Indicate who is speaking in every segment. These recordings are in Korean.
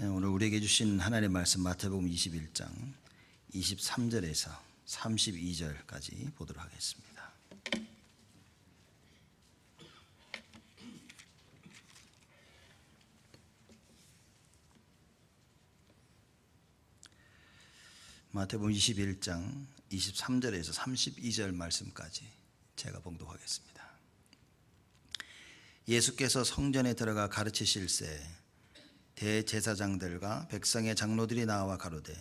Speaker 1: 오늘 우리에게 주신 하나님의 말씀 마태복음 21장 23절에서 32절까지 보도록 하겠습니다. 마태복음 21장 23절에서 32절 말씀까지 제가 봉독하겠습니다. 예수께서 성전에 들어가 가르치실새 대제사장들과 백성의 장로들이 나와 가로되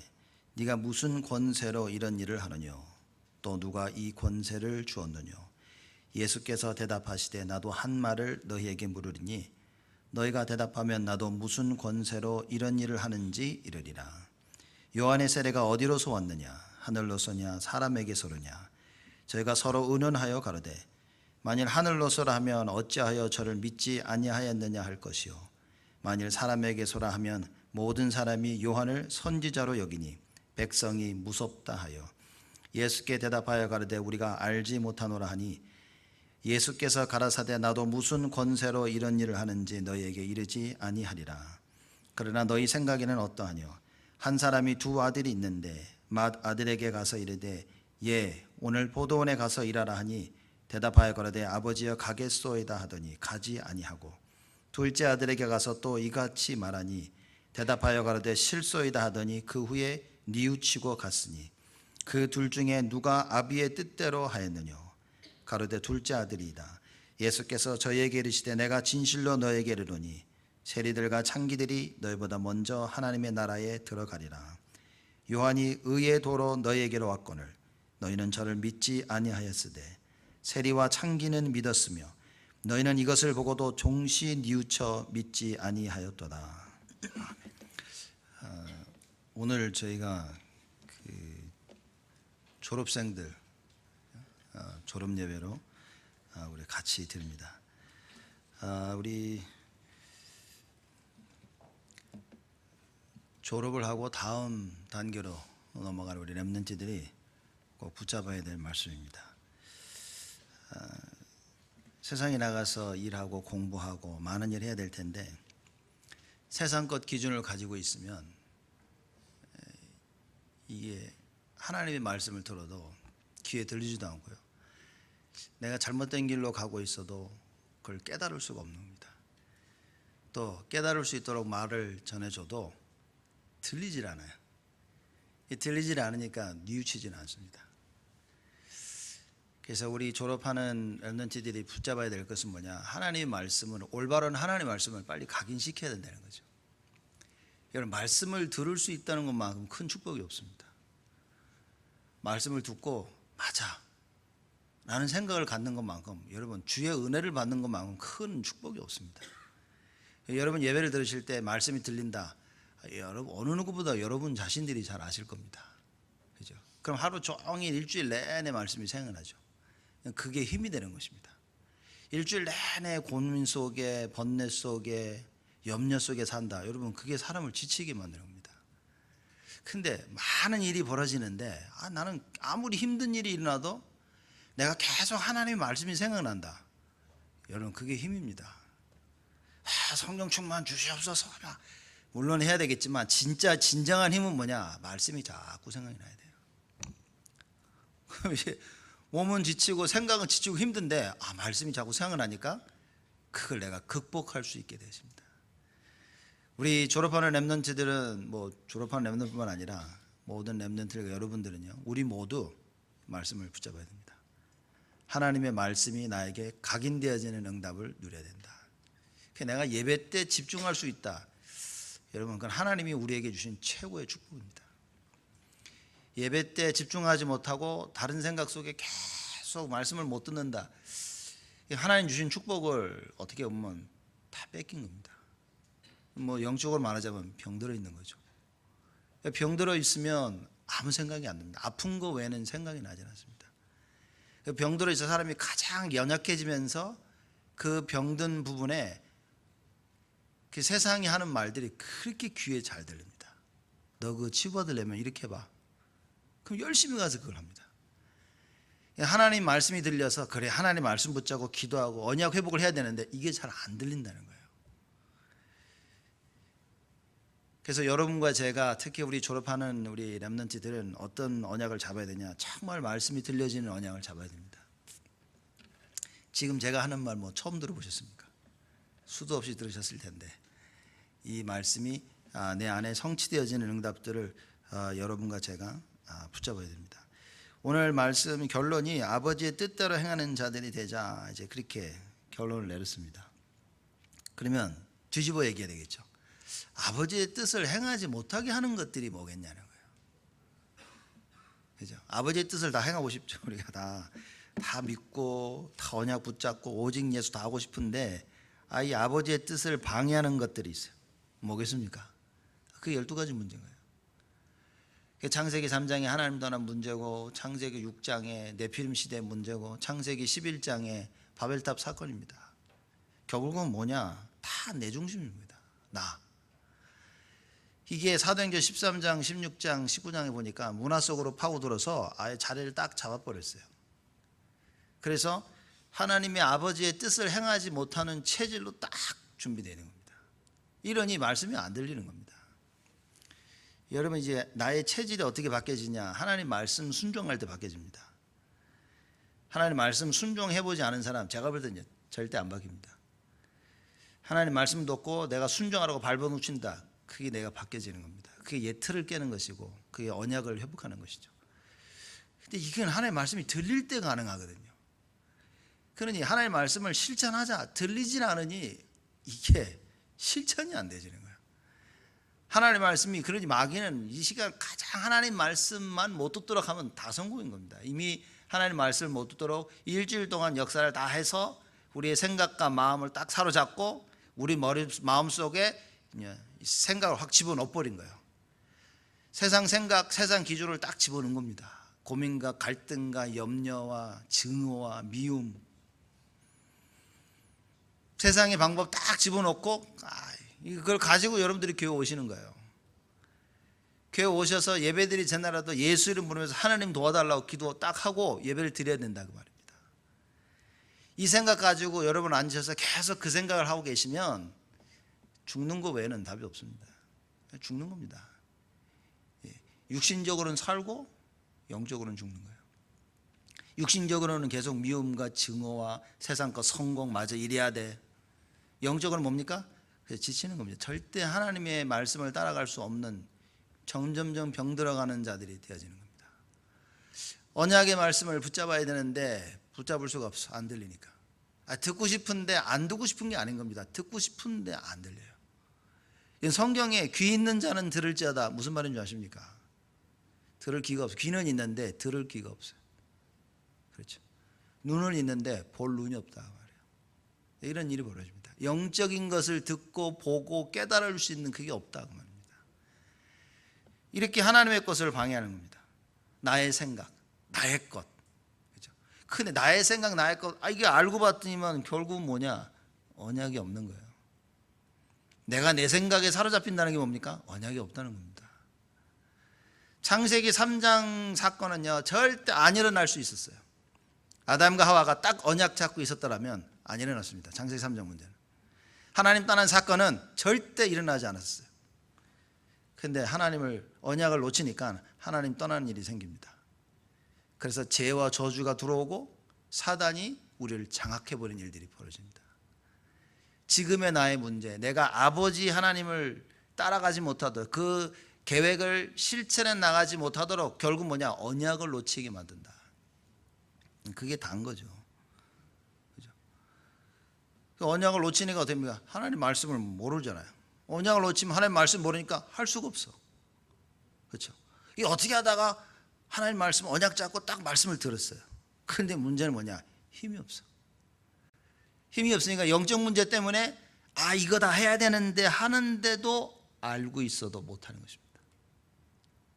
Speaker 1: 네가 무슨 권세로 이런 일을 하느뇨? 또 누가 이 권세를 주었느뇨? 예수께서 대답하시되 나도 한 말을 너희에게 물으리니 너희가 대답하면 나도 무슨 권세로 이런 일을 하는지 이르리라. 요한의 세례가 어디로서 왔느냐? 하늘로서냐 사람에게서로냐? 저희가 서로 의논하여 가로되 만일 하늘로서라 하면 어찌하여 저를 믿지 아니하였느냐 할 것이요 만일 사람에게서라 하면 모든 사람이 요한을 선지자로 여기니 백성이 무섭다 하여 예수께 대답하여 가로되 우리가 알지 못하노라 하니 예수께서 가라사대 나도 무슨 권세로 이런 일을 하는지 너희에게 이르지 아니하리라. 그러나 너희 생각에는 어떠하뇨? 한 사람이 두 아들이 있는데 맏아들에게 가서 이르되 예 오늘 포도원에 가서 일하라 하니 대답하여 가로되 아버지여 가겠소이다 하더니 가지 아니하고 둘째 아들에게 가서 또 이같이 말하니 대답하여 가로되 실소이다 하더니 그 후에 뉘우치고 갔으니 그 둘 중에 누가 아비의 뜻대로 하였느뇨? 가로되 둘째 아들이다. 예수께서 저희에게 이르시되 내가 진실로 너에게 이르노니 세리들과 창기들이 너희보다 먼저 하나님의 나라에 들어가리라. 요한이 의의 도로 너희에게로 왔거늘 너희는 저를 믿지 아니하였으되 세리와 창기는 믿었으며 너희는 이것을 보고도 종시 뉘우쳐 믿지 아니하였도다. 오늘 저희가 졸업생들 졸업 예배로 우리 같이 드립니다. 우리 졸업을 하고 다음 단계로 넘어갈 우리 렘넌트들이 꼭 붙잡아야 될 말씀입니다. 세상에 나가서 일하고 공부하고 많은 일 해야 될 텐데 세상 것 기준을 가지고 있으면 이게 하나님의 말씀을 들어도 귀에 들리지도 않고요. 내가 잘못된 길로 가고 있어도 그걸 깨달을 수가 없는 겁니다. 또 깨달을 수 있도록 말을 전해줘도 들리질 않아요. 들리질 않으니까 뉘우치지는 않습니다. 그래서 우리 졸업하는 렘넌트들이 붙잡아야 될 것은 뭐냐? 하나님의 말씀을, 올바른 하나님의 말씀을 빨리 각인시켜야 된다는 거죠. 여러분, 말씀을 들을 수 있다는 것만큼 큰 축복이 없습니다. 말씀을 듣고 맞아 라는 생각을 갖는 것만큼, 여러분 주의 은혜를 받는 것만큼 큰 축복이 없습니다. 여러분 예배를 들으실 때 말씀이 들린다, 여러분 어느 누구보다 여러분 자신들이 잘 아실 겁니다. 그죠? 그럼 하루 종일 일주일 내내 말씀이 생각나죠. 그게 힘이 되는 것입니다. 일주일 내내 고민 속에, 번뇌 속에, 염려 속에 산다. 여러분 그게 사람을 지치게 만드는 겁니다. 근데 많은 일이 벌어지는데 나는 아무리 힘든 일이 일어나도 내가 계속 하나님의 말씀이 생각난다. 여러분 그게 힘입니다. 성령 충만 주시옵소서. 물론 해야 되겠지만 진짜 진정한 힘은 뭐냐? 말씀이 자꾸 생각이 나야 돼요. 그럼 이제 몸은 지치고 생각은 지치고 힘든데 말씀이 자꾸 생각나니까 그걸 내가 극복할 수 있게 되십니다. 우리 졸업하는 렘넌트들은 졸업하는 렘넌트뿐만 아니라 모든 렘넌트들과 여러분들은요, 우리 모두 말씀을 붙잡아야 됩니다. 하나님의 말씀이 나에게 각인되어지는 응답을 누려야 된다. 내가 예배 때 집중할 수 있다. 여러분 그건 하나님이 우리에게 주신 최고의 축복입니다. 예배 때 집중하지 못하고 다른 생각 속에 계속 말씀을 못 듣는다. 하나님 주신 축복을 어떻게 보면 다 뺏긴 겁니다. 영적으로 말하자면 병들어 있는 거죠. 병들어 있으면 아무 생각이 안 납니다. 아픈 거 외에는 생각이 나지 않습니다. 병들어 있어 사람이 가장 연약해지면서 그 병든 부분에 그 세상이 하는 말들이 그렇게 귀에 잘 들립니다. 너 그거 치부받으려면 이렇게 해봐. 그럼 열심히 가서 그걸 합니다. 하나님 말씀이 들려서 그래 하나님 말씀 붙잡고 기도하고 언약 회복을 해야 되는데 이게 잘 안 들린다는 거예요. 그래서 여러분과 제가 특히 우리 졸업하는 우리 렘넌트들은 어떤 언약을 잡아야 되냐? 정말 말씀이 들려지는 언약을 잡아야 됩니다. 지금 제가 하는 말 뭐 처음 들어보셨습니까? 수도 없이 들으셨을 텐데 이 말씀이 내 안에 성취되어지는 응답들을 여러분과 제가 붙잡아야 됩니다. 오늘 말씀 결론이 아버지의 뜻대로 행하는 자들이 되자, 이제 그렇게 결론을 내렸습니다. 그러면 뒤집어 얘기해야 되겠죠. 아버지의 뜻을 행하지 못하게 하는 것들이 뭐겠냐는 거예요. 그죠? 아버지의 뜻을 다 행하고 싶죠. 우리가 다 믿고 다 언약 붙잡고 오직 예수 다 하고 싶은데 이 아버지의 뜻을 방해하는 것들이 있어요. 뭐겠습니까? 그 12가지 문제인 거예요. 창세기 3장에 하나님 떠난 문제고, 창세기 6장에 네피림 시대의 문제고, 창세기 11장에 바벨탑 사건입니다. 결국은 뭐냐? 다 내 중심입니다. 나. 이게 사도행전 13장, 16장, 19장에 보니까 문화 속으로 파고들어서 아예 자리를 딱 잡아버렸어요. 그래서 하나님의 아버지의 뜻을 행하지 못하는 체질로 딱 준비되는 겁니다. 이러니 말씀이 안 들리는 겁니다. 여러분, 이제 나의 체질이 어떻게 바뀌어지냐? 하나님 말씀 순종할 때 바뀌어집니다. 하나님 말씀 순종해보지 않은 사람, 제가 볼 때는 절대 안 바뀝니다. 하나님 말씀 듣고 내가 순종하라고 밟아놓친다, 그게 내가 바뀌어지는 겁니다. 그게 옛 틀을 깨는 것이고, 그게 언약을 회복하는 것이죠. 근데 이건 하나님의 말씀이 들릴 때 가능하거든요. 그러니 하나님의 말씀을 실천하자, 들리질 않으니 이게 실천이 안 되지는 거예요. 하나님의 말씀이, 그러니 마귀는 이 시간 가장 하나님 말씀만 못 듣도록 하면 다 성공인 겁니다. 이미 하나님 말씀을 못 듣도록 일주일 동안 역사를 다 해서 우리의 생각과 마음을 딱 사로잡고 우리 마음속에 생각을 확 집어넣어 버린 거예요. 세상 생각, 세상 기준을 딱 집어넣은 겁니다. 고민과 갈등과 염려와 증오와 미움, 세상의 방법 딱 집어넣고 이걸 가지고 여러분들이 교회 오시는 거예요. 교회 오셔서 예배드리 전날라도 예수 이름 부르면서 하나님 도와달라고 기도 딱 하고 예배를 드려야 된다 그 말입니다. 이 생각 가지고 여러분 앉으셔서 계속 그 생각을 하고 계시면 죽는 거 외에는 답이 없습니다. 죽는 겁니다. 육신적으로는 살고 영적으로는 죽는 거예요. 육신적으로는 계속 미움과 증오와 세상 것 성공 마저 이래야 돼. 영적으로는 뭡니까? 지치는 겁니다. 절대 하나님의 말씀을 따라갈 수 없는 점점점 병들어가는 자들이 되어지는 겁니다. 언약의 말씀을 붙잡아야 되는데 붙잡을 수가 없어. 안 들리니까. 듣고 싶은데 안 듣고 싶은 게 아닌 겁니다. 듣고 싶은데 안 들려요. 성경에 귀 있는 자는 들을지어다, 무슨 말인지 아십니까? 들을 귀가 없어요. 귀는 있는데 들을 귀가 없어요. 그렇죠. 눈은 있는데 볼 눈이 없다 말이에요. 이런 일이 벌어집니다. 영적인 것을 듣고 보고 깨달을 수 있는 그게 없다 그 말입니다. 이렇게 하나님의 것을 방해하는 겁니다. 나의 생각, 나의 것. 그렇죠. 근데 나의 생각, 나의 것, 이게 알고 봤더니만 결국은 뭐냐? 언약이 없는 거예요. 내가 내 생각에 사로잡힌다는 게 뭡니까? 언약이 없다는 겁니다. 창세기 3장 사건은요, 절대 안 일어날 수 있었어요. 아담과 하와가 딱 언약 잡고 있었더라면 안 일어났습니다. 창세기 3장 문제는. 하나님 떠난 사건은 절대 일어나지 않았어요. 그런데 하나님을, 언약을 놓치니까 하나님 떠나는 일이 생깁니다. 그래서 죄와 저주가 들어오고 사단이 우리를 장악해버린 일들이 벌어집니다. 지금의 나의 문제, 내가 아버지 하나님을 따라가지 못하도록, 그 계획을 실천해 나가지 못하도록 결국 뭐냐? 언약을 놓치게 만든다. 그게 다인 거죠. 그죠? 그 언약을 놓치니까 어떻게 됩니까? 하나님 말씀을 모르잖아요. 언약을 놓치면 하나님 말씀 모르니까 할 수가 없어. 그렇죠? 이게 어떻게 하다가 하나님 말씀 언약 잡고 딱 말씀을 들었어요. 그런데 문제는 뭐냐? 힘이 없어. 힘이 없으니까 영적 문제 때문에 이거 다 해야 되는데 하는데도 알고 있어도 못하는 것입니다.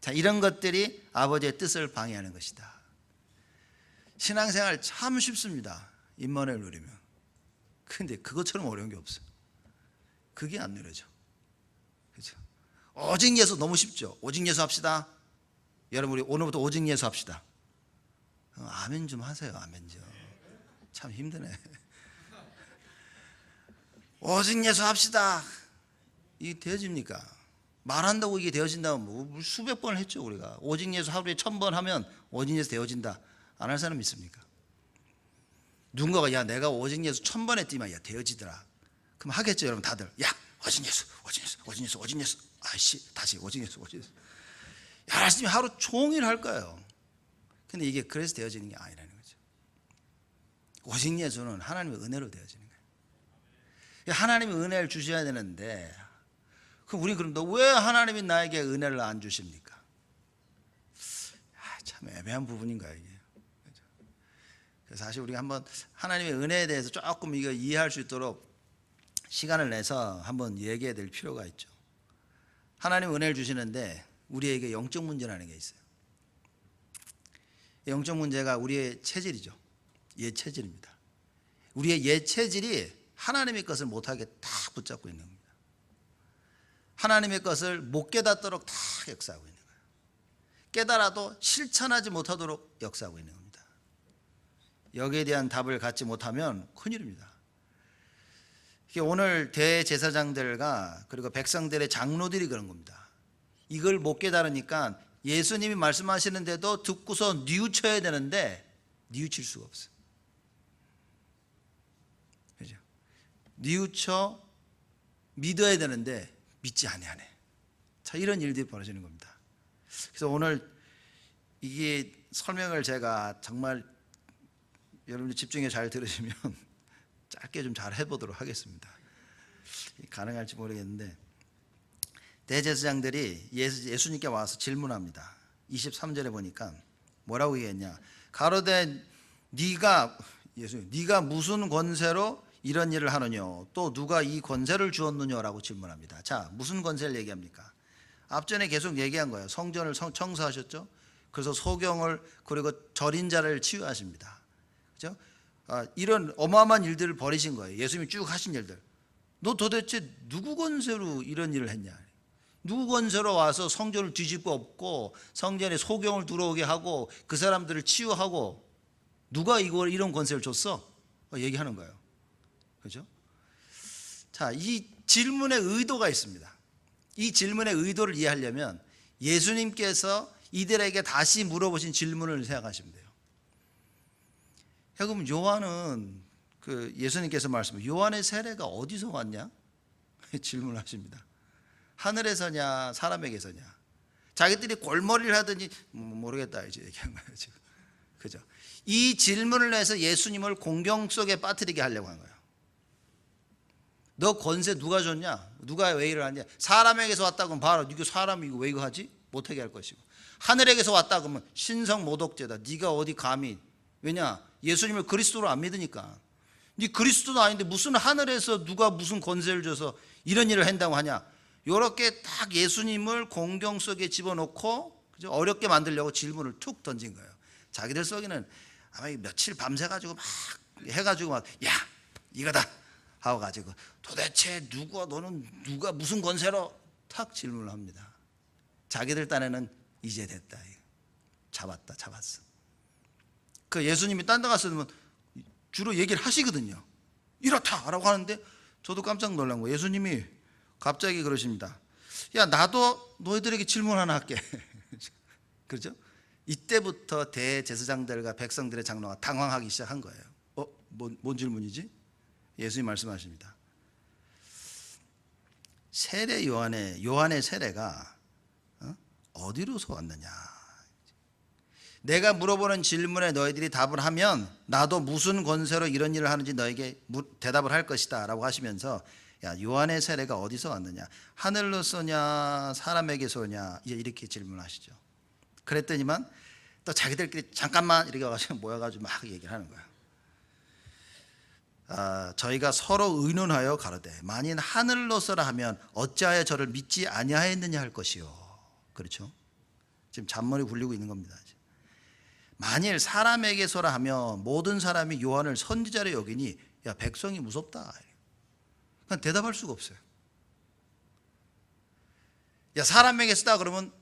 Speaker 1: 자, 이런 것들이 아버지의 뜻을 방해하는 것이다. 신앙생활 참 쉽습니다. 입만을 누리면. 그런데 그것처럼 어려운 게 없어요. 그게 안 누려져. 그렇죠? 오직 예수 너무 쉽죠. 오직 예수 합시다. 여러분, 우리 오늘부터 오직 예수 합시다. 아멘 좀 하세요. 아멘 좀. 참 힘드네. 오직 예수 합시다. 이게 되어집니까? 말한다고 이게 되어진다면 뭐 수백 번을 했죠. 우리가 오직 예수 하루에 1000번 하면 오직 예수 되어진다. 안 할 사람 있습니까? 누군가가 야 내가 오직 예수 1000번 했더니만 야 되어지더라. 그럼 하겠죠 여러분 다들. 야 오직 예수 오직 예수 오직 예수 오직 예수. 아이씨 다시 오직 예수 오직 예수. 야 하나님 하루 종일 할 거예요. 근데 이게 그래서 되어지는 게 아니라는 거죠. 오직 예수는 하나님의 은혜로 되어지는 거예요. 하나님의 은혜를 주셔야 되는데 그럼 우리 그럼 왜 하나님이 나에게 은혜를 안 주십니까? 참 애매한 부분인가요 이게? 그래서 사실 우리가 한번 하나님의 은혜에 대해서 조금 이거 이해할 수 있도록 시간을 내서 한번 얘기해야 될 필요가 있죠. 하나님 은혜를 주시는데 우리에게 영적 문제라는 게 있어요. 영적 문제가 우리의 체질이죠. 옛 체질입니다. 우리의 옛 체질이 하나님의 것을 못하게 다 붙잡고 있는 겁니다. 하나님의 것을 못 깨닫도록 다 역사하고 있는 거예요. 깨달아도 실천하지 못하도록 역사하고 있는 겁니다. 여기에 대한 답을 갖지 못하면 큰일입니다. 오늘 대제사장들과 그리고 백성들의 장로들이 그런 겁니다. 이걸 못 깨달으니까 예수님이 말씀하시는데도 듣고서 뉘우쳐야 되는데 뉘우칠 수가 없어요. 그죠? 뉘우쳐 믿어야 되는데 믿지 아니하네. 자, 이런 일들이 벌어지는 겁니다. 그래서 오늘 이게 설명을 제가 정말 여러분들 집중해 잘 들으시면 짧게 좀 잘 해보도록 하겠습니다. 가능할지 모르겠는데 대제사장들이 예수님께 와서 질문합니다. 23절에 보니까 뭐라고 얘기했냐? 가로되 네가 무슨 권세로 이런 일을 하느냐? 또 누가 이 권세를 주었느냐라고 질문합니다. 자, 무슨 권세를 얘기합니까? 앞전에 계속 얘기한 거예요. 성전을 청소하셨죠? 그래서 소경을 그리고 절인 자를 치유하십니다. 그렇죠? 이런 어마어마한 일들을 벌이신 거예요. 예수님이 쭉 하신 일들. 너 도대체 누구 권세로 이런 일을 했냐? 누구 권세로 와서 성전을 뒤집고 엎고 성전에 소경을 들어오게 하고 그 사람들을 치유하고 누가 이런 권세를 줬어? 얘기하는 거예요. 그렇죠? 자, 이 질문의 의도가 있습니다. 이 질문의 의도를 이해하려면 예수님께서 이들에게 다시 물어보신 질문을 생각하시면 돼요. 그럼 요한은 예수님께서 말씀하신 요한의 세례가 어디서 왔냐? 질문하십니다. 하늘에서냐 사람에게서냐? 자기들이 골머리를 하더니 모르겠다 이제 얘기한 거예요 지금. 그죠? 이 질문을 해서 예수님을 공경 속에 빠뜨리게 하려고 한 거예요. 너 권세 누가 줬냐? 누가 왜 일을 하냐? 사람에게서 왔다 그러면 봐라. 이거 사람이 이거 왜 이거 하지? 못하게 할 것이고, 하늘에게서 왔다 그러면 신성 모독죄다. 네가 어디 감히? 왜냐? 예수님을 그리스도로 안 믿으니까. 네 그리스도도 아닌데 무슨 하늘에서 누가 무슨 권세를 줘서 이런 일을 한다고 하냐? 이렇게 딱 예수님을 공경 속에 집어넣고 어렵게 만들려고 질문을 툭 던진 거예요. 자기들 속에는 아마 며칠 밤새가지고 막 해가지고 막 야 이거다 하고 가지고 도대체 너는 누가 무슨 권세로 탁 질문을 합니다. 자기들 딴에는 이제 됐다. 잡았어. 그 예수님이 딴 데 갔으면 주로 얘기를 하시거든요. 이렇다라고 하는데 저도 깜짝 놀란 거예요. 예수님이 갑자기 그러십니다. 야 나도 너희들에게 질문 하나 할게. 그렇죠? 이때부터 대제사장들과 백성들의 장로가 당황하기 시작한 거예요. 뭔 질문이지? 예수님 말씀하십니다. 세례 요한의 세례가 어디로서 왔느냐? 내가 물어보는 질문에 너희들이 답을 하면 나도 무슨 권세로 이런 일을 하는지 너에게 대답을 할 것이다 라고 하시면서 야 요한의 세례가 어디서 왔느냐? 하늘로서냐 사람에게서냐? 이렇게 질문하시죠. 그랬더니만 또 자기들끼리 잠깐만 이렇게 와가지고 모여가지고 막 얘기를 하는 거예요. 저희가 서로 의논하여 가로되 만일 하늘로서라 하면 어찌하여 저를 믿지 아니하였느냐 할 것이요. 그렇죠? 지금 잔머리 굴리고 있는 겁니다. 만일 사람에게서라 하면 모든 사람이 요한을 선지자로 여기니 야 백성이 무섭다. 그냥 대답할 수가 없어요. 야 사람에게서다 그러면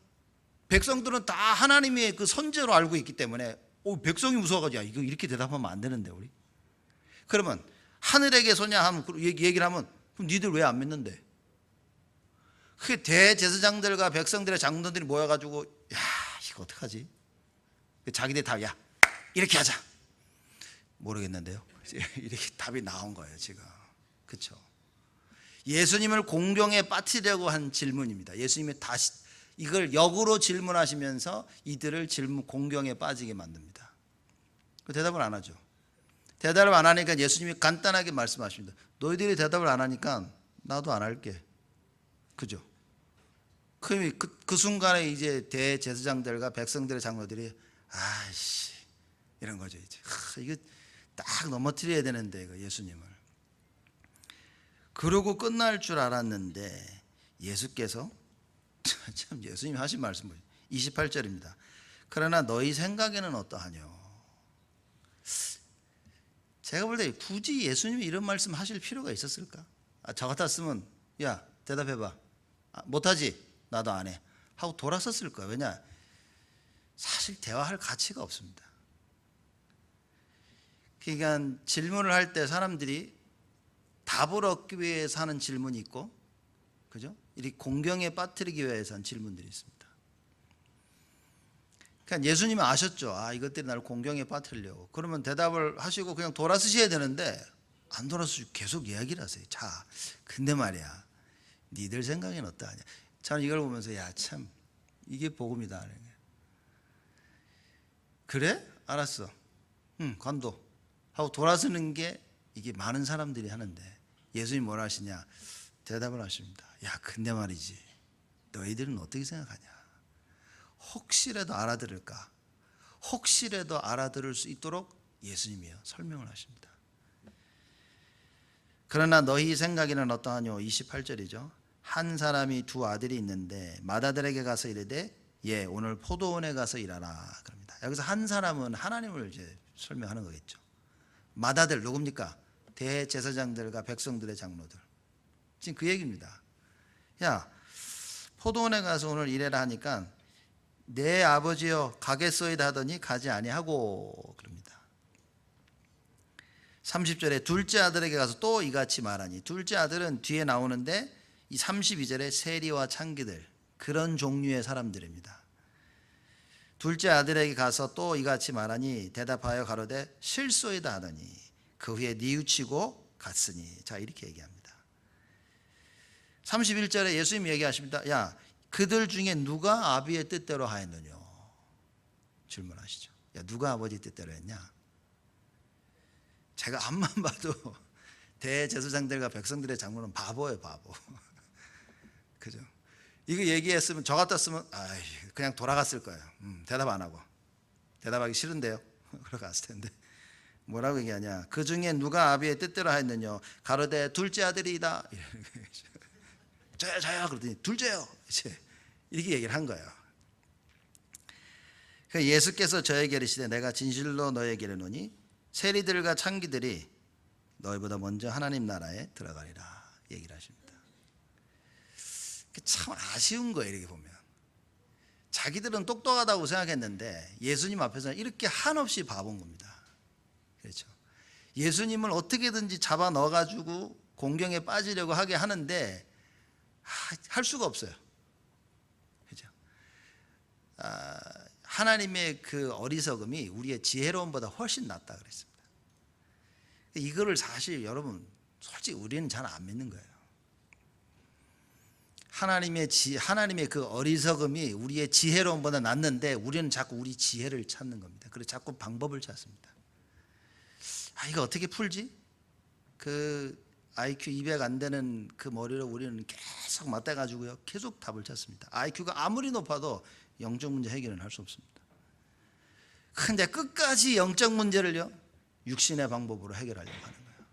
Speaker 1: 백성들은 다 하나님의 그 선제로 알고 있기 때문에 백성이 무서워가지고 이거 이렇게 대답하면 안 되는데 우리. 그러면 하늘에게서냐 하면 얘기를 하면 그럼 니들 왜 안 믿는데? 그 대제사장들과 백성들의 장로들이 모여가지고 야 이거 어떡하지? 자기들 다 야 이렇게 하자. 모르겠는데요. 이렇게 답이 나온 거예요 지금. 그렇죠? 예수님을 공경에 빠뜨리려고 한 질문입니다. 예수님이 다시 이걸 역으로 질문하시면서 이들을 공경에 빠지게 만듭니다. 그 대답을 안 하죠. 대답을 안 하니까 예수님이 간단하게 말씀하십니다. 너희들이 대답을 안 하니까 나도 안 할게. 그죠? 그 순간에 이제 대제사장들과 백성들의 장로들이 아이씨 이런 거죠. 이제 이거 딱 넘어뜨려야 되는데 예수님을. 그러고 끝날 줄 알았는데 예수께서 참 예수님이 하신 말씀을 28절입니다. 그러나 너희 생각에는 어떠하뇨? 제가 볼 때 굳이 예수님이 이런 말씀 하실 필요가 있었을까? 저 같았으면 야 대답해봐. 못하지? 나도 안 해. 하고 돌아섰을 거예요. 왜냐? 사실 대화할 가치가 없습니다. 그러니까 질문을 할 때 사람들이 답을 얻기 위해서 하는 질문이 있고, 그죠? 이 공경에 빠뜨리기 위해서 하는 질문들이 있습니다. 그러니까 예수님은 아셨죠. 이것들이 나를 공경에 빠뜨리려고. 그러면 대답을 하시고 그냥 돌아서셔야 되는데 안 돌아서시고 계속 이야기를 하세요. 자, 근데 말이야. 니들 생각엔 어떠하냐? 저는 이걸 보면서 야, 참 이게 복음이다. 그래? 알았어. 관도. 하고 돌아서는 게 이게 많은 사람들이 하는데 예수님이 뭐라 하시냐? 대답을 하십니다. 야, 근데 말이지. 너희들은 어떻게 생각하냐? 혹시라도 알아들을까? 혹시라도 알아들을 수 있도록 예수님이요 설명을 하십니다. 그러나 너희 생각에는 어떠하뇨? 28절이죠. 한 사람이 두 아들이 있는데 맏아들에게 가서 이르되 예 오늘 포도원에 가서 일하라 그럽니다. 여기서 한 사람은 하나님을 이제 설명하는 거겠죠. 맏아들 누굽니까? 대제사장들과 백성들의 장로들. 지금 그 얘기입니다. 야 포도원에 가서 오늘 일해라 하니까 내 아버지여 가겠소이다 하더니 가지 아니하고 그럽니다. 30절에 둘째 아들에게 가서 또 이같이 말하니 둘째 아들은 뒤에 나오는데 이 32절에 세리와 창기들 그런 종류의 사람들입니다. 둘째 아들에게 가서 또 이같이 말하니 대답하여 가로되 실소이다 하더니 그 후에 뉘우치고 갔으니. 자 이렇게 얘기합니다. 31절에 예수님이 얘기하십니다. 야 그들 중에 누가 아비의 뜻대로 하였느냐 질문하시죠. 야 누가 아버지 뜻대로 했냐? 제가 앞만 봐도 대제사장들과 백성들의 장로는 바보예요 바보. 그죠? 이거 얘기했으면 저 같았으면 그냥 돌아갔을 거예요. 대답 안 하고 대답하기 싫은데요. 그러고 갔을 텐데 뭐라고 얘기하냐? 그 중에 누가 아비의 뜻대로 하였느냐? 가로되 둘째 아들이다. 저요 그러더니 둘째요. 이렇게 얘기를 한 거예요. 예수께서 저에게 이르시되 내가 진실로 너에게 이르노니 세리들과 창기들이 너희보다 먼저 하나님 나라에 들어가리라 얘기를 하십니다. 참 아쉬운 거예요. 이렇게 보면 자기들은 똑똑하다고 생각했는데 예수님 앞에서는 이렇게 한없이 바본 겁니다. 그렇죠? 예수님을 어떻게든지 잡아 넣어가지고 공경에 빠지려고 하게 하는데 할 수가 없어요. 그렇죠? 하나님의 그 어리석음이 우리의 지혜로움보다 훨씬 낫다 그랬습니다. 이거를 사실 여러분 솔직히 우리는 잘 안 믿는 거예요. 하나님의 그 어리석음이 우리의 지혜로움보다 낫는데 우리는 자꾸 우리 지혜를 찾는 겁니다. 그래서 자꾸 방법을 찾습니다. 이거 어떻게 풀지? 그 IQ 200 안 되는 그 머리로 우리는 계속 맞대가지고요. 계속 답을 찾습니다. IQ가 아무리 높아도 영적 문제 해결은 할 수 없습니다. 근데 끝까지 영적 문제를요. 육신의 방법으로 해결하려고 하는 거예요.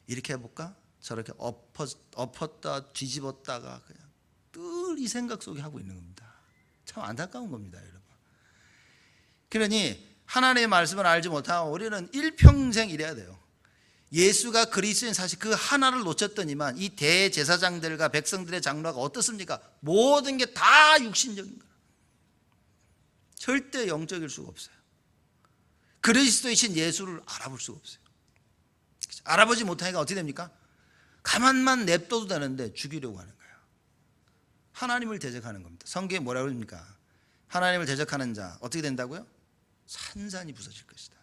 Speaker 1: 이렇게 해볼까? 저렇게 엎었다 뒤집었다가 그냥 늘 이 생각 속에 하고 있는 겁니다. 참 안타까운 겁니다, 여러분. 그러니 하나님의 말씀을 알지 못하면 우리는 일평생 이래야 돼요. 예수가 그리스도인 사실 그 하나를 놓쳤더니만 이 대제사장들과 백성들의 장로가 어떻습니까? 모든 게 다 육신적인 거예요. 절대 영적일 수가 없어요. 그리스도이신 예수를 알아볼 수가 없어요. 알아보지 못하니까 어떻게 됩니까? 가만만 냅둬도 되는데 죽이려고 하는 거예요. 하나님을 대적하는 겁니다. 성경에 뭐라고 그럽니까? 하나님을 대적하는 자 어떻게 된다고요? 산산이 부서질 것이다.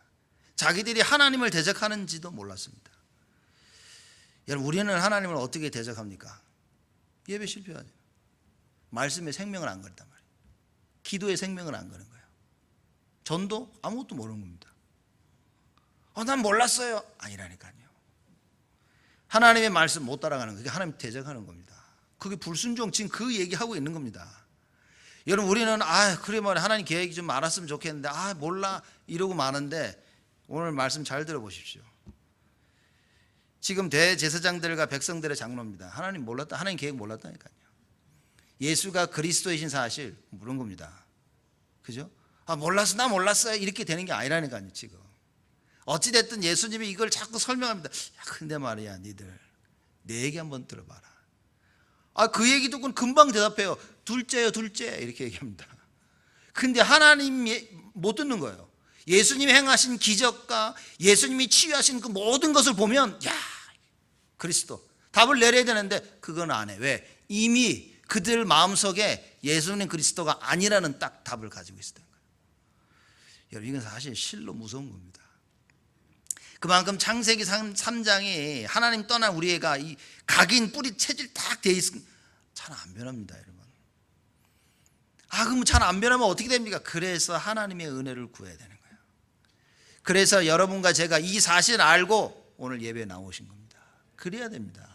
Speaker 1: 자기들이 하나님을 대적하는지도 몰랐습니다. 여러분, 우리는 하나님을 어떻게 대적합니까? 예배 실패하죠. 말씀에 생명을 안 걸단 말이에요. 기도에 생명을 안 거는 거예요. 전도 아무것도 모르는 겁니다. 난 몰랐어요. 아니라니까요. 하나님의 말씀 못 따라가는 거, 그게 하나님 대적하는 겁니다. 그게 불순종, 지금 그 얘기하고 있는 겁니다. 여러분, 우리는 그래 말이야, 하나님 계획이 좀 알았으면 좋겠는데 몰라 이러고 마는데, 오늘 말씀 잘 들어보십시오. 지금 대제사장들과 백성들의 장로입니다. 하나님 몰랐다, 하나님 계획 몰랐다니까요. 예수가 그리스도이신 사실 모르는 겁니다. 그죠? 몰랐어, 나 몰랐어요, 이렇게 되는 게 아니라니까요. 지금 어찌됐든 예수님이 이걸 자꾸 설명합니다. 근데 말이야, 니들 내 얘기 한번 들어봐라. 그 얘기 듣고는 금방 대답해요. 둘째요, 둘째, 이렇게 얘기합니다. 근데 하나님이 못 듣는 거예요. 예수님이 행하신 기적과 예수님이 치유하신 그 모든 것을 보면, 그리스도, 답을 내려야 되는데 그건 안 해. 왜? 이미 그들 마음속에 예수님 그리스도가 아니라는 딱 답을 가지고 있었던 거예요. 여러분, 이건 사실 실로 무서운 겁니다. 그만큼 창세기 3장이 하나님 떠난 우리 애가 이 각인 뿌리 체질 딱 돼 있으면 잘 안 변합니다, 여러분. 그럼 잘 안 변하면 어떻게 됩니까? 그래서 하나님의 은혜를 구해야 되는 거예요. 그래서 여러분과 제가 이 사실을 알고 오늘 예배에 나오신 겁니다. 그래야 됩니다.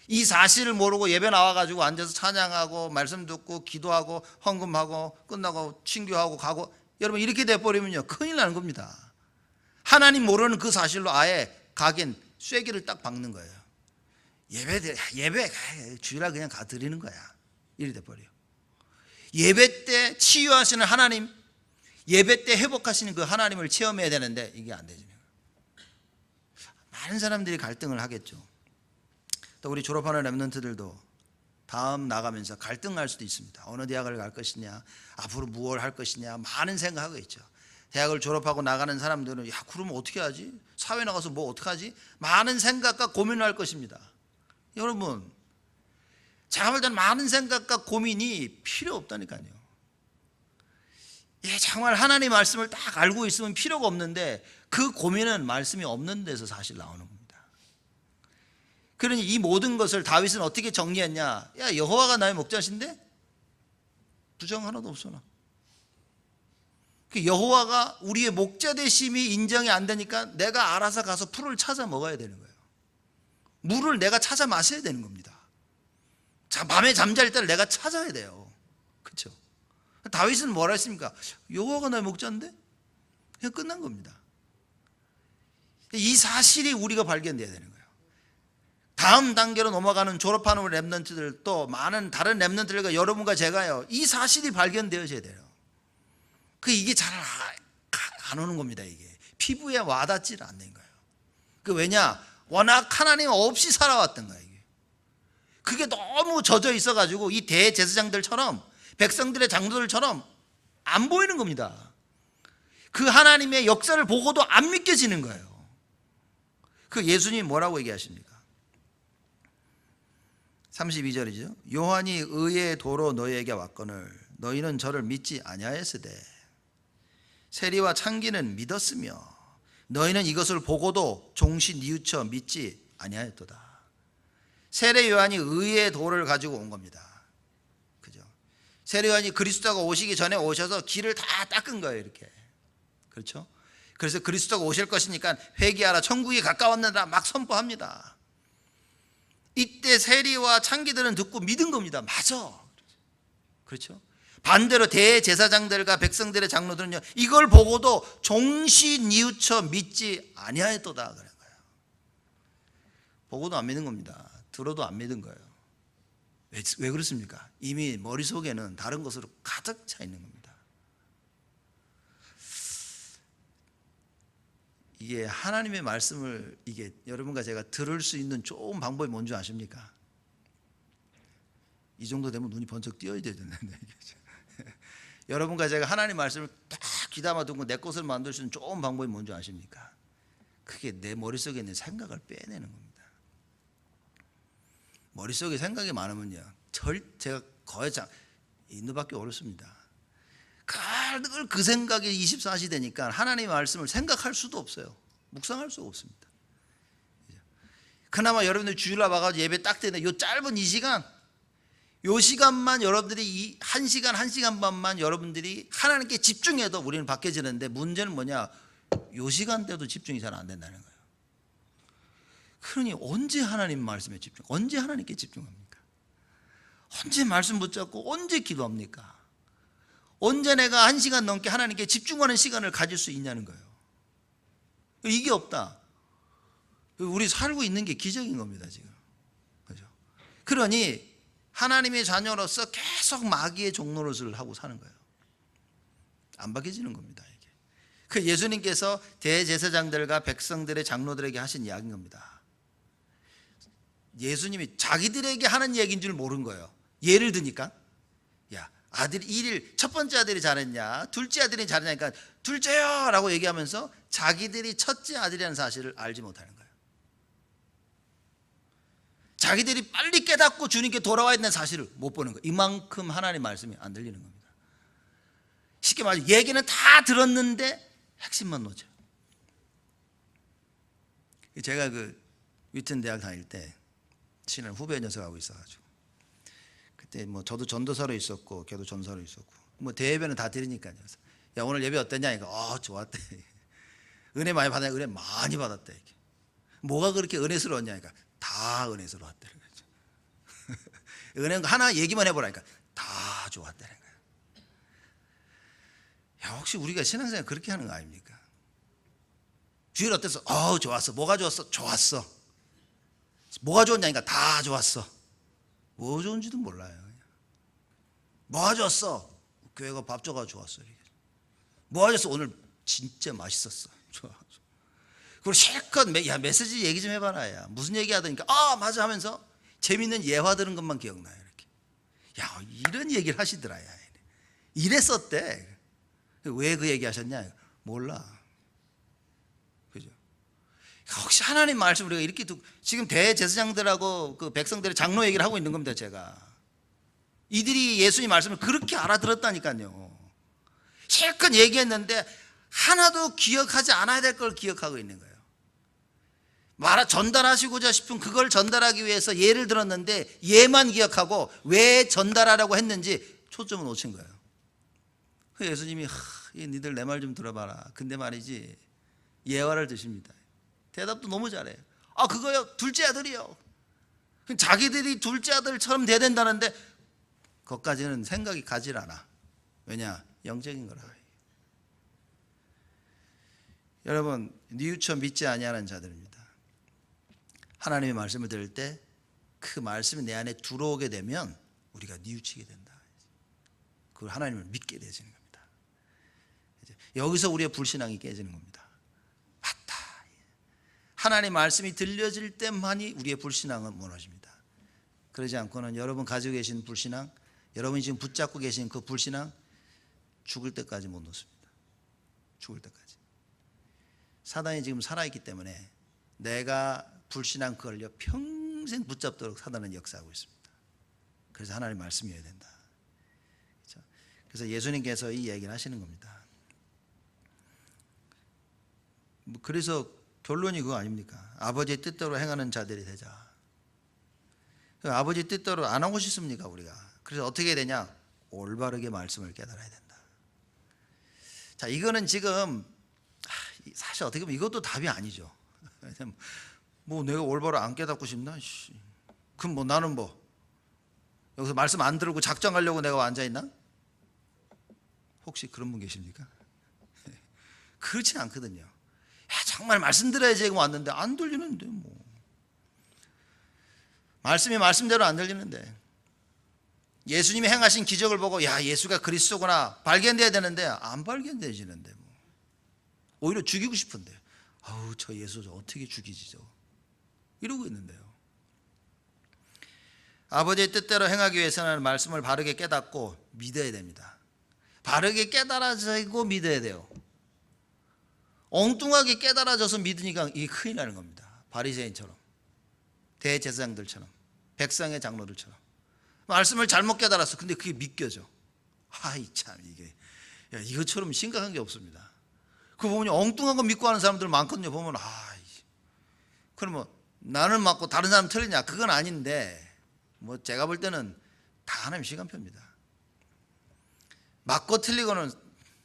Speaker 1: 이 사실을 모르고 예배 나와가지고 앉아서 찬양하고 말씀 듣고 기도하고 헌금하고 끝나고 친교하고 가고, 여러분 이렇게 돼버리면요 큰일 나는 겁니다. 하나님 모르는 그 사실로 아예 각인 쐐기를 딱 박는 거예요. 예배 주일날 그냥 가 드리는 거야, 이래 돼버려요. 예배 때 치유하시는 하나님, 예배 때 회복하시는 그 하나님을 체험해야 되는데 이게 안 되죠. 많은 사람들이 갈등을 하겠죠. 또 우리 졸업하는 랩런트들도 다음 나가면서 갈등할 수도 있습니다. 어느 대학을 갈 것이냐, 앞으로 무엇을 할 것이냐, 많은 생각하고 있죠. 대학을 졸업하고 나가는 사람들은 그러면 어떻게 하지? 사회 나가서 뭐 어떻게 하지? 많은 생각과 고민을 할 것입니다. 여러분, 제가 볼 때는 많은 생각과 고민이 필요 없다니까요. 정말 하나님의 말씀을 딱 알고 있으면 필요가 없는데, 그 고민은 말씀이 없는 데서 사실 나오는 겁니다. 그러니 이 모든 것을 다윗은 어떻게 정리했냐? 여호와가 나의 목자신데 부정 하나도 없어. 나 여호와가 우리의 목자 되심이 인정이 안 되니까 내가 알아서 가서 풀을 찾아 먹어야 되는 거예요. 물을 내가 찾아 마셔야 되는 겁니다. 밤에 잠잘 때를 내가 찾아야 돼요. 그렇죠? 다윗은 뭐라 했습니까? 여호와가 나의 목자인데? 그냥 끝난 겁니다. 이 사실이 우리가 발견돼야 되는 거예요. 다음 단계로 넘어가는 졸업하는 랩런트들, 또 많은 다른 랩런트들과 여러분과 제가요, 이 사실이 발견되어져야 돼요. 이게 잘 안 오는 겁니다. 이게 피부에 와닿지 않는 거예요. 왜냐? 워낙 하나님 없이 살아왔던 거예요. 그게 너무 젖어 있어가지고 이 대제사장들처럼, 백성들의 장로들처럼 안 보이는 겁니다. 그 하나님의 역사를 보고도 안 믿겨지는 거예요. 예수님이 뭐라고 얘기하십니까? 32절이죠. 요한이 의의 도로 너희에게 왔거늘 너희는 저를 믿지 아니하였으되 세리와 창기는 믿었으며 너희는 이것을 보고도 종시 뉘우쳐 믿지 아니하였도다. 세례 요한이 의의 도를 가지고 온 겁니다. 그죠? 세례 요한이 그리스도가 오시기 전에 오셔서 길을 다 닦은 거예요, 이렇게. 그렇죠? 그래서 그리스도가 오실 것이니까 회개하라, 천국이 가까웠느라 막 선포합니다. 이때 세리와 창기들은 듣고 믿은 겁니다. 맞아. 그렇죠? 반대로 대제사장들과 백성들의 장로들은요, 이걸 보고도 종시 뉘우쳐 믿지 아니하였도다 그런 거예요. 보고도 안 믿는 겁니다. 들어도 안 믿은 거예요. 왜 그렇습니까? 이미 머릿속에는 다른 것으로 가득 차 있는 겁니다. 이게 하나님의 말씀을 여러분과 제가 들을 수 있는 좋은 방법이 뭔지 아십니까? 이 정도 되면 눈이 번쩍 띄어야 되는데 여러분과 제가 하나님 말씀을 딱 귀담아 듣고 내 것을 만들 수 있는 좋은 방법이 뭔지 아십니까? 그게 내 머릿속에 있는 생각을 빼내는 겁니다. 머릿속에 생각이 많으면요, 제가 거의 인도받기 어렵습니다. 그 생각이 24시 되니까 하나님의 말씀을 생각할 수도 없어요. 묵상할 수가 없습니다. 그나마 여러분들 주일날 와가지고 예배 딱 되는데 요 짧은 이 시간, 요 시간만 여러분들이 이 1시간, 1시간 반만 여러분들이 하나님께 집중해도 우리는 바뀌어지는데, 문제는 뭐냐, 요 시간대도 집중이 잘 안 된다는 거예요. 그러니 언제 하나님 말씀에 집중, 언제 하나님께 집중합니까? 언제 말씀 붙잡고 언제 기도합니까? 언제 내가 1시간 넘게 하나님께 집중하는 시간을 가질 수 있냐는 거예요. 이게 없다. 우리 살고 있는 게 기적인 겁니다, 지금. 그죠? 그러니 하나님의 자녀로서 계속 마귀의 종노릇을 하고 사는 거예요. 안 바뀌어지는 겁니다, 이게. 그 예수님께서 대제사장들과 백성들의 장로들에게 하신 이야기인 겁니다. 예수님이 자기들에게 하는 얘기인 줄 모르는 거예요. 예를 드니까, 야, 아들이 일일 첫 번째 아들이 잘했냐, 둘째 아들이 잘했냐니까 둘째요 라고 얘기하면서 자기들이 첫째 아들이라는 사실을 알지 못하는 거예요. 자기들이 빨리 깨닫고 주님께 돌아와야 되는 사실을 못 보는 거예요. 이만큼 하나님의 말씀이 안 들리는 겁니다. 쉽게 말해 얘기는 다 들었는데 핵심만 놓쳐요. 제가 그 위튼 대학 다닐 때 친한 후배 녀석하고 있어가지고, 그때 뭐 저도 전도사로 있었고 걔도 전사로 있었고, 뭐 대예배는 다 드리니까요. 야, 오늘 예배 어땠냐? 이거 좋았대. 은혜 많이 받았냐? 은혜 많이 받았대. 이게. 뭐가 그렇게 은혜스러웠냐? 그러니까 다 은혜스러웠다는 거죠. 은혜 하나 얘기만 해보라니까 다 좋았다는 거예요. 야, 혹시 우리가 신앙생활 그렇게 하는 거 아닙니까? 주일 어땠어? 좋았어. 뭐가 좋았어? 좋았어. 뭐가 좋았냐니까 다 좋았어. 뭐 좋은지도 몰라요. 뭐가 좋았어? 교회가 밥 줘가 좋았어. 뭐가 좋았어? 오늘 진짜 맛있었어. 좋아. 그리고 실컷 메시지 얘기 좀 해봐라. 야, 무슨 얘기 하더니까 맞아 하면서 재밌는 예화 들은 것만 기억나요. 이렇게. 야, 이런 얘기를 하시더라. 야, 이랬었대. 왜 그 얘기 하셨냐? 몰라. 그죠? 혹시 하나님 말씀 우리가 이렇게 듣고, 지금 대제사장들하고 그 백성들의 장로 얘기를 하고 있는 겁니다, 제가. 이들이 예수님 말씀을 그렇게 알아들었다니까요. 실컷 얘기했는데 하나도 기억하지 않아야 될 걸 기억하고 있는 거예요. 전달하시고자 싶은 그걸 전달하기 위해서 예를 들었는데 예만 기억하고 왜 전달하라고 했는지 초점을 놓친 거예요. 그래서 예수님이 니들 내 말 좀 들어봐라. 근데 말이지, 예화를 드십니다. 대답도 너무 잘해요. 그거요, 둘째 아들이요. 자기들이 둘째 아들처럼 돼야 된다는데 그것까지는 생각이 가질 않아. 왜냐? 영적인 거라. 여러분, 뉘우쳐 믿지 아니하는 자들입니다. 하나님의 말씀을 들을 때 그 말씀이 내 안에 들어오게 되면 우리가 뉘우치게 된다. 그걸 하나님을 믿게 되지는 겁니다. 여기서 우리의 불신앙이 깨지는 겁니다. 맞다. 하나님의 말씀이 들려질 때만이 우리의 불신앙은 무너집니다. 그러지 않고는 여러분 가지고 계신 불신앙, 여러분이 지금 붙잡고 계신 그 불신앙, 죽을 때까지 못 놓습니다. 죽을 때까지. 사단이 지금 살아있기 때문에 내가 불신앙 걸려 평생 붙잡도록 사단은 역사하고 있습니다. 그래서 하나님 말씀이어야 된다. 그렇죠? 그래서 예수님께서 이 얘기를 하시는 겁니다. 그래서 결론이 그거 아닙니까? 아버지의 뜻대로 행하는 자들이 되자. 아버지 뜻대로 안 하고 싶습니까, 우리가? 그래서 어떻게 해야 되냐? 올바르게 말씀을 깨달아야 된다. 자, 이거는 지금 사실 어떻게 보면 이것도 답이 아니죠. 뭐 내가 올바로 안 깨닫고 싶나? 그럼 뭐 나는 뭐 여기서 말씀 안 들고 작정하려고 내가 앉아 있나? 혹시 그런 분 계십니까? 그렇지 않거든요. 야, 정말 말씀 들어야지 왔는데 안 들리는데 뭐. 말씀이 말씀대로 안 들리는데, 예수님이 행하신 기적을 보고 야, 예수가 그리스도구나 발견돼야 되는데 안 발견되지는데 뭐. 오히려 죽이고 싶은데 저 예수 어떻게 죽이지 저, 이러고 있는데요. 아버지의 뜻대로 행하기 위해서는 말씀을 바르게 깨닫고 믿어야 됩니다. 바르게 깨달아지고 믿어야 돼요. 엉뚱하게 깨달아져서 믿으니까 이게 큰일 나는 겁니다. 바리새인처럼, 대제사장들처럼, 백성의 장로들처럼 말씀을 잘못 깨달았어. 근데 그게 믿겨져. 아이 참 이게 이것처럼 심각한 게 없습니다. 그 보면 엉뚱한 거 믿고 하는 사람들 많거든요. 보면 그러면 나는 맞고 다른 사람 틀리냐? 그건 아닌데 뭐 제가 볼 때는 다 하나님 시간표입니다. 맞고 틀리고는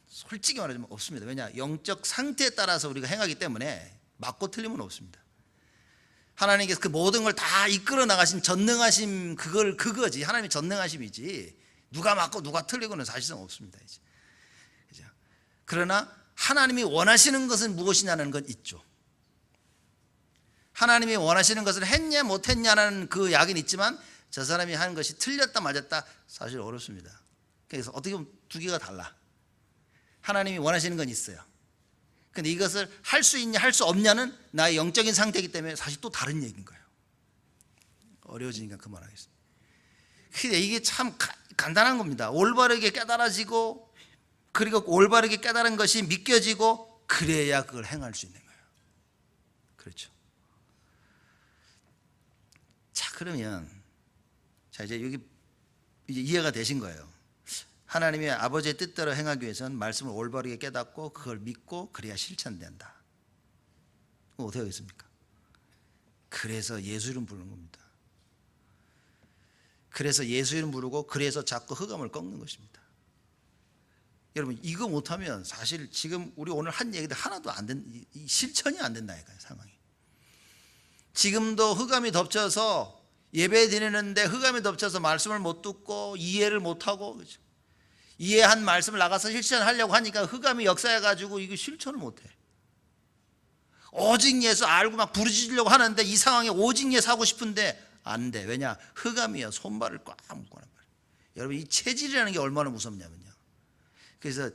Speaker 1: 솔직히 말하자면 없습니다. 왜냐? 영적 상태에 따라서 우리가 행하기 때문에 맞고 틀림은 없습니다. 하나님께서 그 모든 걸 다 이끌어 나가신 전능하심 그거지. 하나님의 전능하심이지. 누가 맞고 누가 틀리고는 사실상 없습니다. 이제. 그죠? 그러나 하나님이 원하시는 것은 무엇이냐는 건 있죠. 하나님이 원하시는 것을 했냐 못했냐는 그 약은 있지만 저 사람이 하는 것이 틀렸다 맞았다 사실 어렵습니다. 그래서 어떻게 보면 두 개가 달라. 하나님이 원하시는 건 있어요. 근데 이것을 할 수 있냐 할 수 없냐는 나의 영적인 상태이기 때문에 사실 또 다른 얘기인 거예요. 어려워지니까 그만하겠습니다. 근데 이게 참 간단한 겁니다. 올바르게 깨달아지고 그리고 올바르게 깨달은 것이 믿겨지고 그래야 그걸 행할 수 있는 거예요. 그렇죠. 자, 그러면 이제 여기 이제 이해가 되신 거예요. 하나님의 아버지의 뜻대로 행하기 위해서는 말씀을 올바르게 깨닫고 그걸 믿고 그래야 실천된다. 그럼 어떻게 하겠습니까? 그래서 예수 이름 부르는 겁니다. 그래서 예수 이름 부르고 그래서 자꾸 흑암을 꺾는 것입니다. 여러분 이거 못하면 사실 지금 우리 오늘 한 얘기들 하나도 안 된, 실천이 안 된다니까요. 상황이. 지금도 흑암이 덮쳐서 예배 드리는데 흑암이 덮쳐서 말씀을 못 듣고 이해를 못하고, 그렇죠? 이해한 말씀을 나가서 실천하려고 하니까 흑암이 역사해가지고 이거 실천을 못해. 오직 예수 알고 막 부르짖으려고 하는데 이 상황에 오직 예수 하고 싶은데 안 돼. 왜냐? 흑암이야. 손발을 꽉 묶어란 말이에요. 여러분 이 체질이라는 게 얼마나 무섭냐면요. 그래서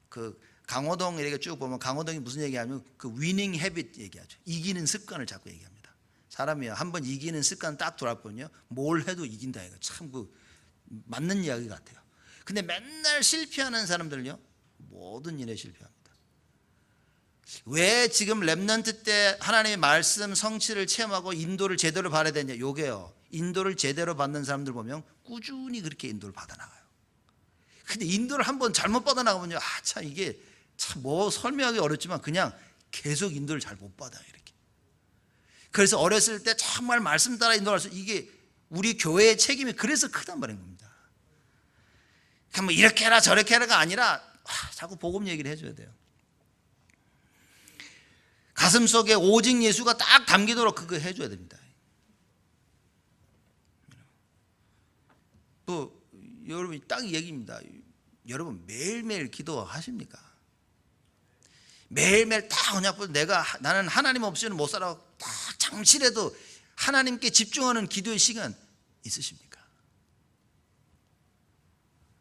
Speaker 1: 그 강호동 이렇게 쭉 보면 강호동이 무슨 얘기하냐면 그 위닝 헤빗 얘기하죠. 이기는 습관을 자꾸 얘기합니다. 사람이요 한번 이기는 습관 딱 돌아보면요 뭘 해도 이긴다. 이거 참 그 맞는 이야기 같아요. 근데 맨날 실패하는 사람들은요 모든 일에 실패합니다. 왜 지금 렘넌트 때 하나님의 말씀 성취를 체험하고 인도를 제대로 받아야 되냐? 요게요. 인도를 제대로 받는 사람들 보면 꾸준히 그렇게 인도를 받아나가요. 근데 인도를 한번 잘못 받아나가면요 참 이게 참 뭐 설명하기 어렵지만 그냥 계속 인도를 잘 못 받아요. 이렇게. 그래서 어렸을 때 정말 말씀 따라 인도할 수 이게 우리 교회의 책임이 그래서 크단 말인 겁니다. 그러니까 뭐 이렇게 해라 저렇게 해라가 아니라 자꾸 복음 얘기를 해줘야 돼요. 가슴 속에 오직 예수가 딱 담기도록 그거 해줘야 됩니다. 뭐 여러분 딱 얘기입니다. 여러분 매일매일 기도하십니까? 매일매일 딱 언약보다 나는 하나님 없이는 못 살아 딱 잠시라도 하나님께 집중하는 기도의 시간 있으십니까?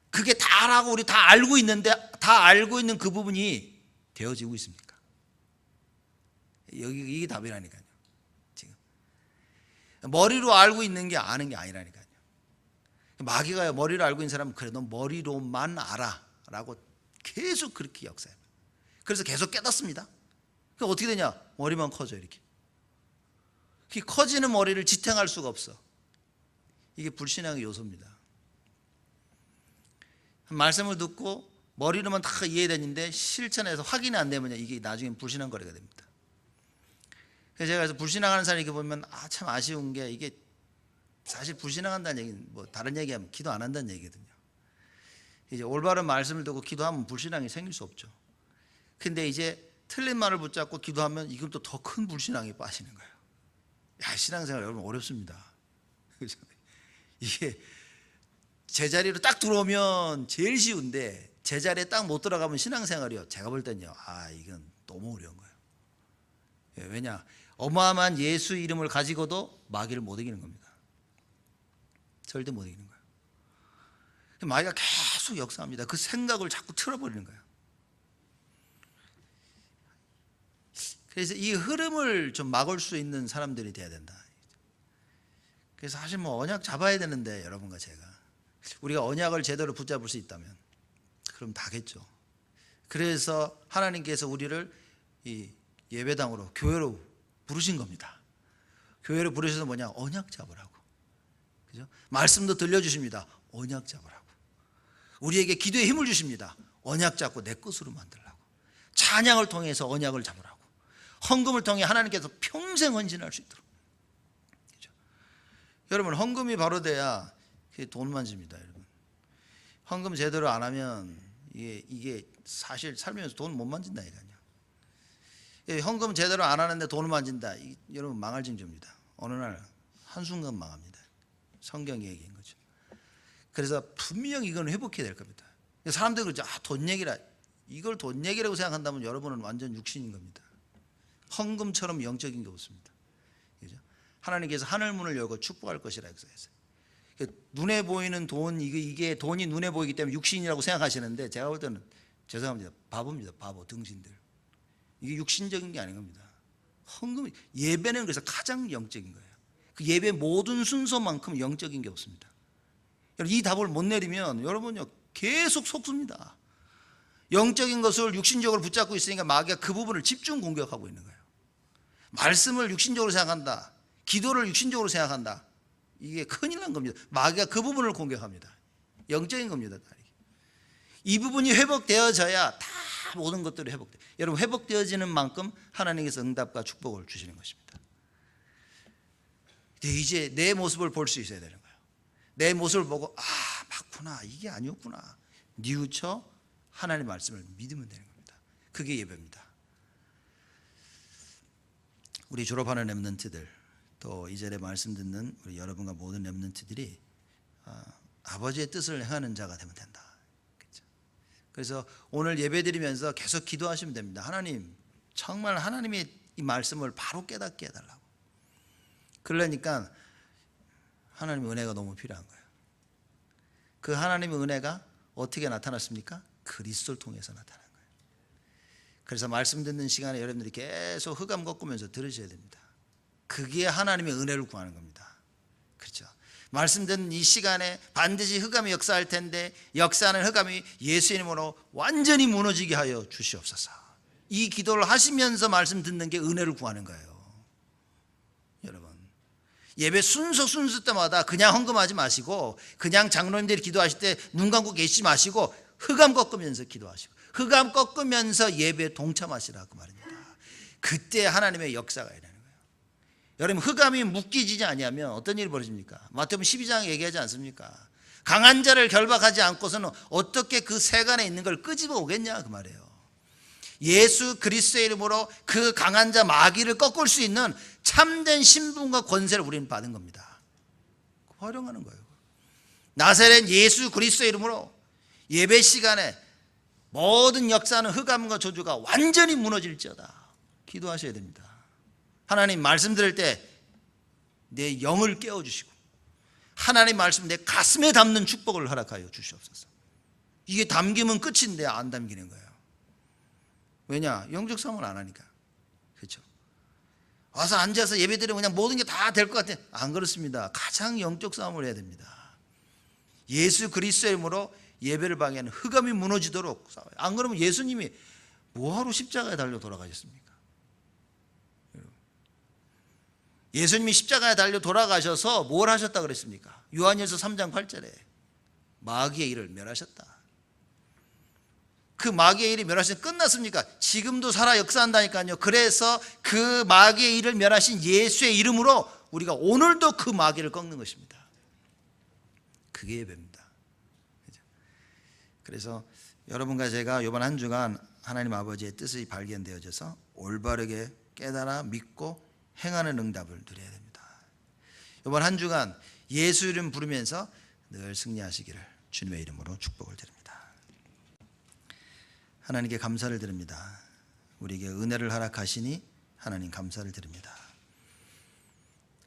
Speaker 1: 그게 다라고 우리 다 알고 있는데 다 알고 있는 그 부분이 되어지고 있습니까? 여기 이게 답이라니까요. 지금 머리로 알고 있는 게 아는 게 아니라니까요. 마귀가요 머리로 알고 있는 사람은 그래 너 머리로만 알아라고 계속 그렇게 역사해요. 그래서 계속 깨닫습니다. 그럼 어떻게 되냐? 머리만 커져 이렇게. 그 커지는 머리를 지탱할 수가 없어. 이게 불신앙의 요소입니다. 말씀을 듣고 머리로만 다 이해되는데 실천해서 확인이 안 되면 이게 나중에 불신앙 거래가 됩니다. 그래서 제가 불신앙하는 사람 이렇게 보면 참 아쉬운 게 이게 사실 불신앙한다는 얘기는 뭐 다른 얘기하면 기도 안 한다는 얘기거든요. 이제 올바른 말씀을 듣고 기도하면 불신앙이 생길 수 없죠. 근데 이제 틀린 말을 붙잡고 기도하면 이건 또 더 큰 불신앙에 빠지는 거예요. 야, 신앙생활 여러분 어렵습니다. 이게 제자리로 딱 들어오면 제일 쉬운데 제자리에 딱 못 들어가면 신앙생활이요. 제가 볼 때는요. 이건 너무 어려운 거예요. 왜냐? 어마어마한 예수 이름을 가지고도 마귀를 못 이기는 겁니다. 절대 못 이기는 거예요. 마귀가 계속 역사합니다. 그 생각을 자꾸 틀어버리는 거예요. 그래서 이 흐름을 좀 막을 수 있는 사람들이 돼야 된다. 그래서 사실 뭐 언약 잡아야 되는데 여러분과 제가 우리가 언약을 제대로 붙잡을 수 있다면 그럼 다겠죠. 그래서 하나님께서 우리를 이 예배당으로 교회로 부르신 겁니다. 교회로 부르셔서 뭐냐? 언약 잡으라고. 그죠? 말씀도 들려주십니다. 언약 잡으라고. 우리에게 기도에 힘을 주십니다. 언약 잡고 내 것으로 만들라고. 찬양을 통해서 언약을 잡으라고. 헌금을 통해 하나님께서 평생 헌신할 수 있도록. 그죠? 여러분, 헌금이 바로 돼야 돈 만집니다. 여러분, 헌금 제대로 안 하면 이게 사실 살면서 돈 못 만진다니까요. 헌금 제대로 안 하는데 돈을 만진다. 여러분, 망할 징조입니다. 어느 날 한순간 망합니다. 성경이 얘기한 거죠. 그래서 분명히 이건 회복해야 될 겁니다. 사람들이 그러죠. 돈 얘기라. 이걸 돈 얘기라고 생각한다면 여러분은 완전 육신인 겁니다. 헌금처럼 영적인 게 없습니다. 그죠? 하나님께서 하늘 문을 열고 축복할 것이라 했어요. 눈에 보이는 돈, 이게 돈이 눈에 보이기 때문에 육신이라고 생각하시는데, 제가 볼 때는 죄송합니다. 바보입니다. 바보, 등신들. 이게 육신적인 게 아닌 겁니다. 헌금, 예배는 그래서 가장 영적인 거예요. 그 예배 모든 순서만큼 영적인 게 없습니다. 이 답을 못 내리면 여러분요 계속 속습니다. 영적인 것을 육신적으로 붙잡고 있으니까 마귀가 그 부분을 집중 공격하고 있는 거예요. 말씀을 육신적으로 생각한다. 기도를 육신적으로 생각한다. 이게 큰일 난 겁니다. 마귀가 그 부분을 공격합니다. 영적인 겁니다. 이 부분이 회복되어져야 다 모든 것들이 회복돼요. 여러분, 회복되어지는 만큼 하나님께서 응답과 축복을 주시는 것입니다. 이제 내 모습을 볼 수 있어야 되는 거예요. 내 모습을 보고 맞구나, 이게 아니었구나, 뉘우쳐 하나님의 말씀을 믿으면 되는 겁니다. 그게 예배입니다. 우리 졸업하는 렘넌트들, 또 이전에 말씀 듣는 우리 여러분과 모든 렘넌트들이 아버지의 뜻을 행하는 자가 되면 된다. 그렇죠? 그래서 오늘 예배드리면서 계속 기도하시면 됩니다. 하나님, 정말 하나님의 이 말씀을 바로 깨닫게 해달라고. 그러니까 하나님의 은혜가 너무 필요한 거예요. 그 하나님의 은혜가 어떻게 나타났습니까? 그리스도를 통해서 나타난 거예요. 그래서 말씀 듣는 시간에 여러분들이 계속 흑암 꺾으면서 들으셔야 됩니다. 그게 하나님의 은혜를 구하는 겁니다. 그렇죠? 말씀 듣는 이 시간에 반드시 흑암이 역사할 텐데, 역사하는 흑암이 예수의 이름으로 완전히 무너지게 하여 주시옵소서. 이 기도를 하시면서 말씀 듣는 게 은혜를 구하는 거예요. 여러분, 예배 순서 때마다 그냥 헌금하지 마시고, 그냥 장로님들이 기도하실 때 눈 감고 계시지 마시고, 흑암 꺾으면서 기도하시고, 흑암 꺾으면서 예배에 동참하시라고 말입니다. 그때 하나님의 역사가 일어나는 거예요. 여러분, 흑암이 묶이지 아니하면 어떤 일이 벌어집니까? 마태복음 12장 얘기하지 않습니까? 강한 자를 결박하지 않고서는 어떻게 그 세간에 있는 걸 끄집어 오겠냐, 그 말이에요. 예수 그리스도의 이름으로 그 강한 자 마귀를 꺾을 수 있는 참된 신분과 권세를 우리는 받은 겁니다. 활용하는 거예요. 나사렛 예수 그리스도의 이름으로 예배 시간에 모든 역사는 흑암과 저주가 완전히 무너질지어다. 기도하셔야 됩니다. 하나님 말씀 들을 때 내 영을 깨워주시고, 하나님 말씀 내 가슴에 담는 축복을 허락하여 주시옵소서. 이게 담기면 끝인데 안 담기는 거예요. 왜냐? 영적 싸움을 안 하니까. 그렇죠? 와서 앉아서 예배드리면 그냥 모든 게 다 될 것 같아. 안 그렇습니다. 가장 영적 싸움을 해야 됩니다. 예수 그리스도의 이름으로 예배를 방해하는 흑암이 무너지도록 싸워요. 안 그러면 예수님이 뭐하러 십자가에 달려 돌아가셨습니까? 예수님이 십자가에 달려 돌아가셔서 뭘 하셨다 그랬습니까? 요한일서 3장 8절에 마귀의 일을 멸하셨다. 그 마귀의 일이 멸하신 끝났습니까? 지금도 살아 역사한다니까요. 그래서 그 마귀의 일을 멸하신 예수의 이름으로 우리가 오늘도 그 마귀를 꺾는 것입니다. 그게 예배입니다. 그래서 여러분과 제가 이번 한 주간 하나님 아버지의 뜻이 발견되어져서 올바르게 깨달아 믿고 행하는 응답을 누려야 됩니다. 이번 한 주간 예수 이름 부르면서 늘 승리하시기를 주님의 이름으로 축복을 드립니다. 하나님께 감사를 드립니다. 우리에게 은혜를 허락하시니 하나님 감사를 드립니다.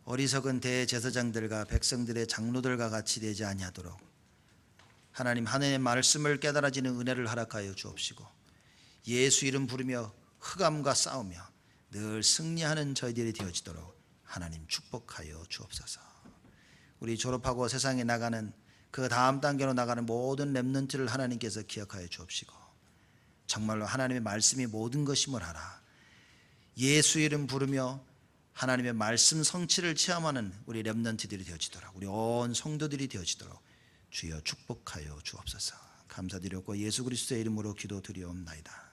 Speaker 1: 어리석은 대제사장들과 백성들의 장로들과 같이 되지 아니하도록 하나님 하나님의 말씀을 깨달아지는 은혜를 허락하여 주옵시고, 예수 이름 부르며 흑암과 싸우며 늘 승리하는 저희들이 되어지도록 하나님 축복하여 주옵소서. 우리 졸업하고 세상에 나가는 그 다음 단계로 나가는 모든 렘넌트를 하나님께서 기억하여 주옵시고, 정말로 하나님의 말씀이 모든 것임을 알아 예수 이름 부르며 하나님의 말씀 성취를 체험하는 우리 렘넌트들이 되어지도록, 우리 온 성도들이 되어지도록 주여 축복하여 주옵소서. 감사드렸고 예수 그리스도의 이름으로 기도드리옵나이다.